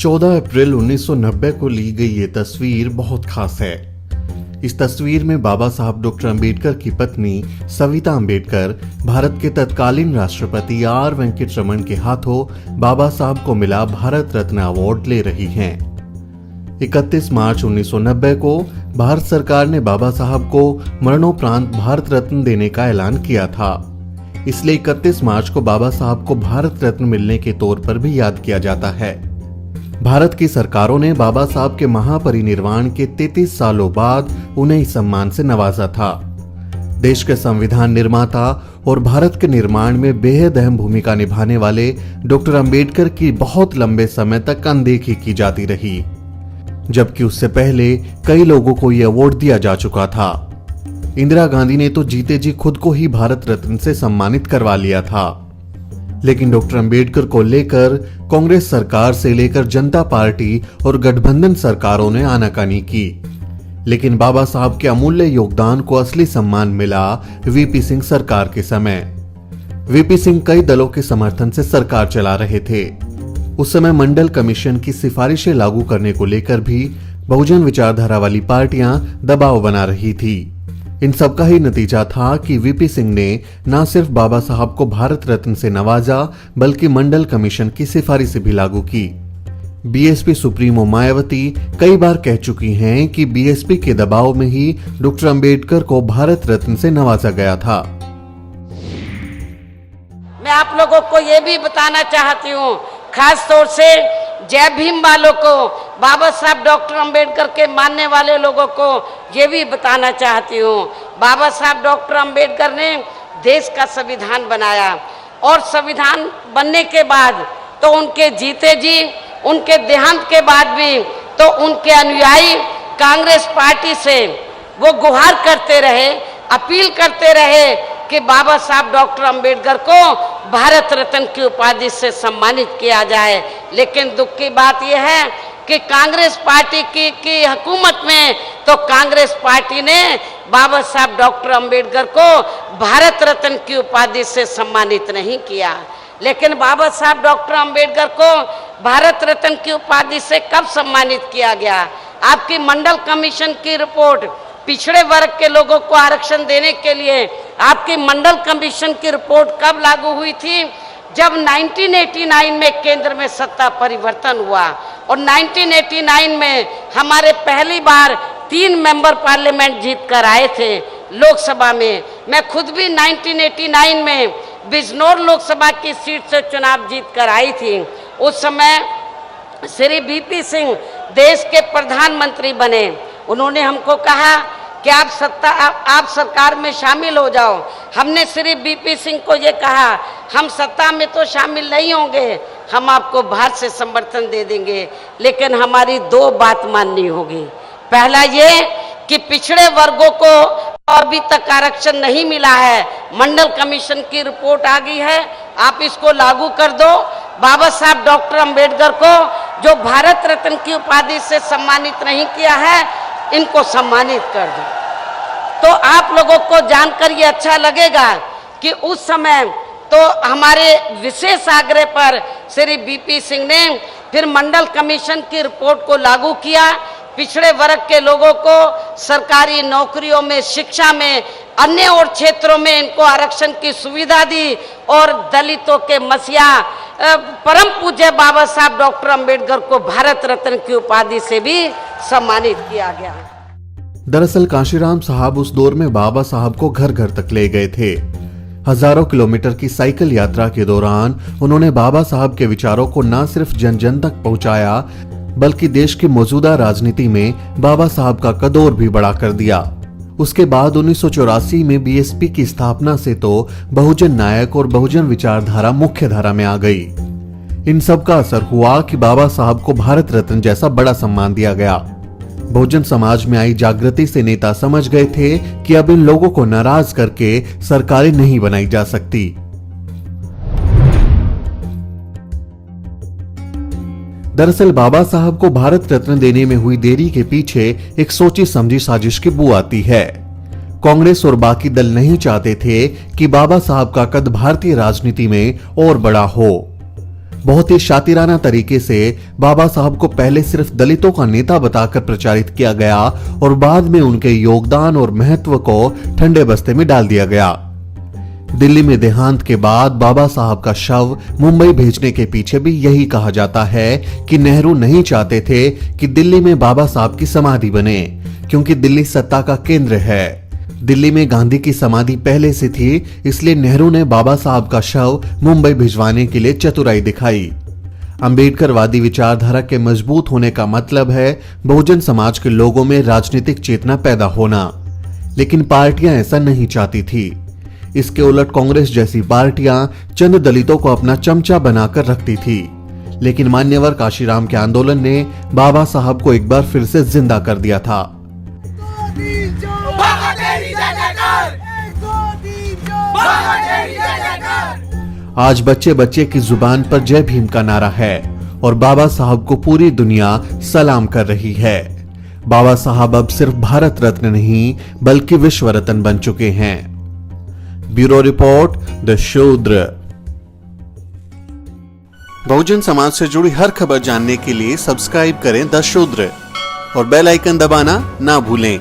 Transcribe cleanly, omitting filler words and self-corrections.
14 अप्रैल 1990 को ली गई ये तस्वीर बहुत खास है। इस तस्वीर में बाबा साहब डॉक्टर अंबेडकर की पत्नी सविता अंबेडकर भारत के तत्कालीन राष्ट्रपति आर वेंकटरमण के हाथों बाबा साहब को मिला भारत रत्न अवार्ड ले रही हैं। 31 मार्च 1990 को भारत सरकार ने बाबा साहब को मरणोपरांत भारत रत्न देने का ऐलान किया था। इसलिए 31 मार्च को बाबा साहब को भारत रत्न मिलने के तौर पर भी याद किया जाता है। भारत की सरकारों ने बाबा साहब के महापरिनिर्वाण के 33 सालों बाद उन्हें इस सम्मान से नवाजा था। देश के संविधान निर्माता और भारत के निर्माण में बेहद अहम भूमिका निभाने वाले डॉक्टर अंबेडकर की बहुत लंबे समय तक अनदेखी की जाती रही, जबकि उससे पहले कई लोगों को यह अवार्ड दिया जा चुका था। इंदिरा गांधी ने तो जीते जी खुद को ही भारत रत्न से सम्मानित करवा लिया था, लेकिन डॉक्टर अंबेडकर को लेकर कांग्रेस सरकार से लेकर जनता पार्टी और गठबंधन सरकारों ने आनाकानी की। लेकिन बाबा साहब के अमूल्य योगदान को असली सम्मान मिला वीपी सिंह सरकार के समय। वीपी सिंह कई दलों के समर्थन से सरकार चला रहे थे। उस समय मंडल कमीशन की सिफारिशें लागू करने को लेकर भी बहुजन विचारधारा वाली पार्टियां दबाव बना रही थी। इन सब का ही नतीजा था कि वीपी सिंह ने न सिर्फ बाबा साहब को भारत रत्न से नवाजा, बल्कि मंडल कमीशन की सिफारिशें भी लागू की। बीएसपी सुप्रीमो मायावती कई बार कह चुकी हैं कि बीएसपी के दबाव में ही डॉक्टर अंबेडकर को भारत रत्न से नवाजा गया था। मैं आप लोगों को यह भी बताना चाहती हूँ, खास तौर से जय भीम वालों को, बाबा साहब डॉक्टर अंबेडकर के मानने वाले लोगों को ये भी बताना चाहती हूँ, बाबा साहब डॉक्टर अंबेडकर ने देश का संविधान बनाया और संविधान बनने के बाद तो उनके जीते जी, उनके देहांत के बाद भी तो उनके अनुयायी कांग्रेस पार्टी से वो गुहार करते रहे, अपील करते रहे कि बाबा साहब डॉक्टर अंबेडकर को भारत रत्न की उपाधि से सम्मानित किया जाए। लेकिन दुख की बात यह है कि कांग्रेस पार्टी की हुकूमत में तो कांग्रेस पार्टी ने बाबा साहब डॉक्टर अंबेडकर को भारत रत्न की उपाधि से सम्मानित नहीं किया। लेकिन बाबा साहब डॉक्टर अंबेडकर को भारत रत्न की उपाधि से कब सम्मानित किया गया? आपकी मंडल कमीशन की रिपोर्ट, पिछड़े वर्ग के लोगों को आरक्षण देने के लिए आपकी मंडल कमीशन की रिपोर्ट कब लागू हुई थी? जब 1989 में केंद्र में सत्ता परिवर्तन हुआ और 1989 में हमारे पहली बार 3 मेंबर पार्लियामेंट जीत कर आए थे लोकसभा में। मैं खुद भी 1989 में बिजनौर लोकसभा की सीट से चुनाव जीत कर आई थी। उस समय श्री वीपी सिंह देश के प्रधानमंत्री बने। उन्होंने हमको कहा कि आप सरकार में शामिल हो जाओ। हमने श्री वीपी सिंह को ये कहा, हम सत्ता में तो शामिल नहीं होंगे, हम आपको बाहर से समर्थन दे देंगे, लेकिन हमारी 2 बात माननी होगी। पहला ये कि पिछड़े वर्गों को अभी तक आरक्षण नहीं मिला है, मंडल कमीशन की रिपोर्ट आ गई है, आप इसको लागू कर दो। बाबा साहब डॉक्टर अंबेडकर को जो भारत रत्न की उपाधि से सम्मानित नहीं किया है, इनको सम्मानित कर दो। तो आप लोगों को जानकर ये अच्छा लगेगा कि उस समय तो हमारे विशेष आग्रह पर श्री वीपी सिंह ने फिर मंडल कमीशन की रिपोर्ट को लागू किया। पिछड़े वर्ग के लोगों को सरकारी नौकरियों में, शिक्षा में, अन्य और क्षेत्रों में इनको आरक्षण की सुविधा दी और दलितों के मसीहा परम पूज्य बाबा साहब डॉक्टर अंबेडकर को भारत रत्न की उपाधि से भी सम्मानित किया गया। दरअसल कांशीराम साहब उस दौर में बाबा साहब को घर घर तक ले गए थे। हजारों किलोमीटर की साइकिल यात्रा के दौरान उन्होंने बाबा साहब के विचारों को न सिर्फ जन जन तक पहुंचाया, बल्कि देश की मौजूदा राजनीति में बाबा साहब का कद और भी बड़ा कर दिया। उसके बाद 1984 में बीएसपी की स्थापना से तो बहुजन नायक और बहुजन विचारधारा मुख्य धारा में आ गई। इन सब का असर हुआ कि बाबा साहब को भारत रत्न जैसा बड़ा सम्मान दिया गया। बहुजन समाज में आई जागृति से नेता समझ गए थे कि अब इन लोगों को नाराज करके सरकारें नहीं बनाई जा सकती। दरअसल बाबा साहब को भारत रत्न देने में हुई देरी के पीछे एक सोची समझी साजिश की बू आती है। कांग्रेस और बाकी दल नहीं चाहते थे कि बाबा साहब का कद भारतीय राजनीति में और बड़ा हो। बहुत ही शातिराना तरीके से बाबा साहब को पहले सिर्फ दलितों का नेता बताकर प्रचारित किया गया और बाद में उनके योगदान और महत्व को ठंडे बस्ते में डाल दिया गया। दिल्ली में देहांत के बाद बाबा साहब का शव मुंबई भेजने के पीछे भी यही कहा जाता है कि नेहरू नहीं चाहते थे कि दिल्ली में बाबा साहब की समाधि बने, क्योंकि दिल्ली सत्ता का केंद्र है। दिल्ली में गांधी की समाधि पहले से थी, इसलिए नेहरू ने बाबा साहब का शव मुंबई भिजवाने के लिए चतुराई दिखाई। अंबेडकरवादी विचारधारा के मजबूत होने का मतलब है बहुजन समाज के लोगों में राजनीतिक चेतना पैदा होना, लेकिन पार्टियां ऐसा नहीं चाहती थी। इसके उलट कांग्रेस जैसी पार्टियां चंद दलितों को अपना चमचा बनाकर रखती थी। लेकिन मान्यवर काशीराम के आंदोलन ने बाबा साहब को एक बार फिर से जिंदा कर दिया था। आज बच्चे बच्चे की जुबान पर जय भीम का नारा है और बाबा साहब को पूरी दुनिया सलाम कर रही है। बाबा साहब अब सिर्फ भारत रत्न नहीं बल्कि विश्व रत्न बन चुके हैं। ब्यूरो रिपोर्ट, द शूद्र। बहुजन समाज से जुड़ी हर खबर जानने के लिए सब्सक्राइब करें द शूद्र और बेल आइकन दबाना ना भूलें।